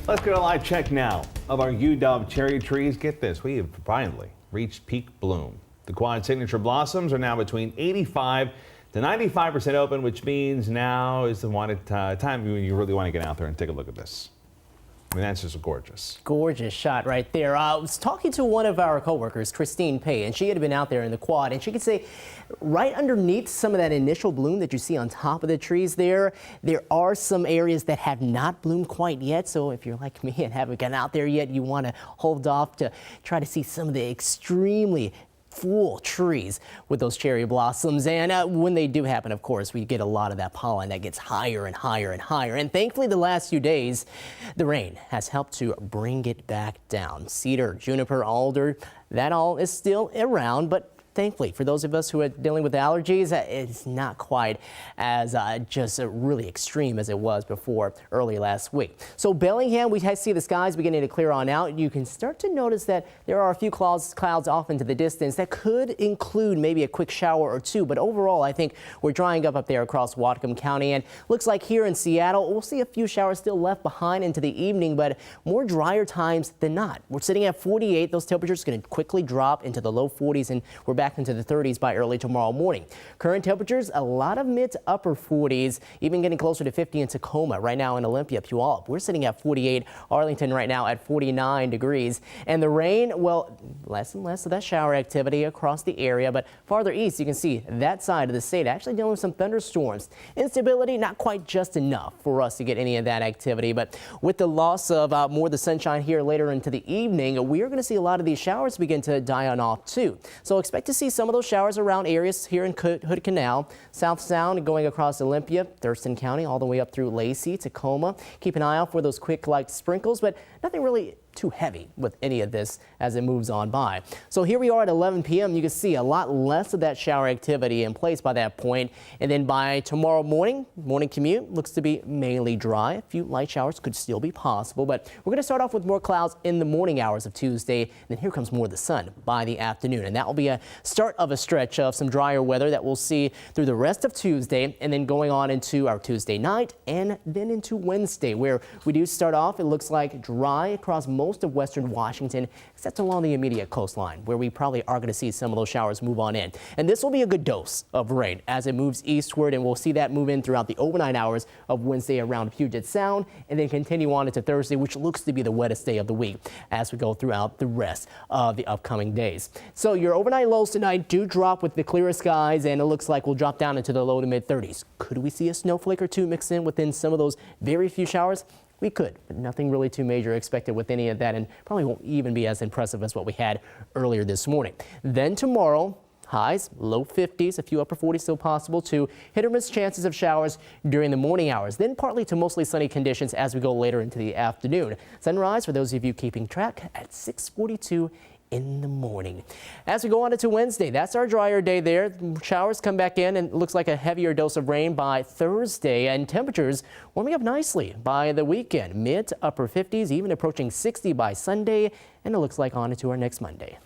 Let's get a live check now of our UW cherry trees. Get this, we have finally reached peak bloom. The quad signature blossoms are now between 85 to 95% open, which means now is the time when you really want to get out there and take a look at this. I mean, that's just gorgeous. Gorgeous shot right there. I was talking to one of our coworkers, Christine Pay, and she had been out there in the quad, and she could say right underneath some of that initial bloom that you see on top of the trees there are some areas that have not bloomed quite yet. So if you're like me and haven't gotten out there yet, you want to hold off to try to see some of the extremely full trees with those cherry blossoms. And when they do happen, of course, we get a lot of that pollen that gets higher and higher and higher. And thankfully, the last few days, the rain has helped to bring it back down. Cedar, juniper, alder, that all is still around, but thankfully, for those of us who are dealing with allergies, it's not quite as just really extreme as it was before early last week. So Bellingham, we see the skies beginning to clear on out. You can start to notice that there are a few clouds off into the distance that could include maybe a quick shower or two. But overall, I think we're drying up there across Whatcom County. And looks like here in Seattle, we'll see a few showers still left behind into the evening, but more drier times than not. We're sitting at 48. Those temperatures are going to quickly drop into the low 40s, and we're back into the 30s by early tomorrow morning. Current temperatures, a lot of mid to upper 40s, even getting closer to 50 in Tacoma. Right now in Olympia, Puyallup, we're sitting at 48. Arlington right now at 49 degrees. And the rain, well, less and less of that shower activity across the area, but farther east, you can see that side of the state actually dealing with some thunderstorms. Instability, not quite just enough for us to get any of that activity, but with the loss of more of the sunshine here later into the evening, we are going to see a lot of these showers begin to die on off too. So expect to see some of those showers around areas here in Hood Canal, South Sound going across Olympia, Thurston County, all the way up through Lacey, Tacoma. Keep an eye out for those quick light sprinkles, but nothing really too heavy with any of this as it moves on by. So here we are at 11 p.m. You can see a lot less of that shower activity in place by that point. And then by tomorrow morning commute looks to be mainly dry. A few light showers could still be possible, but we're going to start off with more clouds in the morning hours of Tuesday. And then here comes more of the sun by the afternoon. And that will be a start of a stretch of some drier weather that we'll see through the rest of Tuesday, and then going on into our Tuesday night and then into Wednesday, where we do start off, it looks like dry across most of western Washington, except along the immediate coastline, where we probably are going to see some of those showers move on in. And this will be a good dose of rain as it moves eastward, and we'll see that move in throughout the overnight hours of Wednesday around Puget Sound, and then continue on into Thursday, which looks to be the wettest day of the week as we go throughout the rest of the upcoming days. So your overnight lows tonight do drop with the clearer skies, and it looks like we'll drop down into the low to mid 30s. Could we see a snowflake or two mix in within some of those very few showers? We could, but nothing really too major expected with any of that, and probably won't even be as impressive as what we had earlier this morning. Then tomorrow, highs, low 50s, a few upper 40s still possible too. Hit or miss chances of showers during the morning hours, then partly to mostly sunny conditions as we go later into the afternoon. Sunrise, for those of you keeping track, at 6:42 in the morning. As we go on into Wednesday, that's our drier day there. Showers come back in, and it looks like a heavier dose of rain by Thursday, and temperatures warming up nicely by the weekend. Mid to upper 50s, even approaching 60 by Sunday, and it looks like on into our next Monday.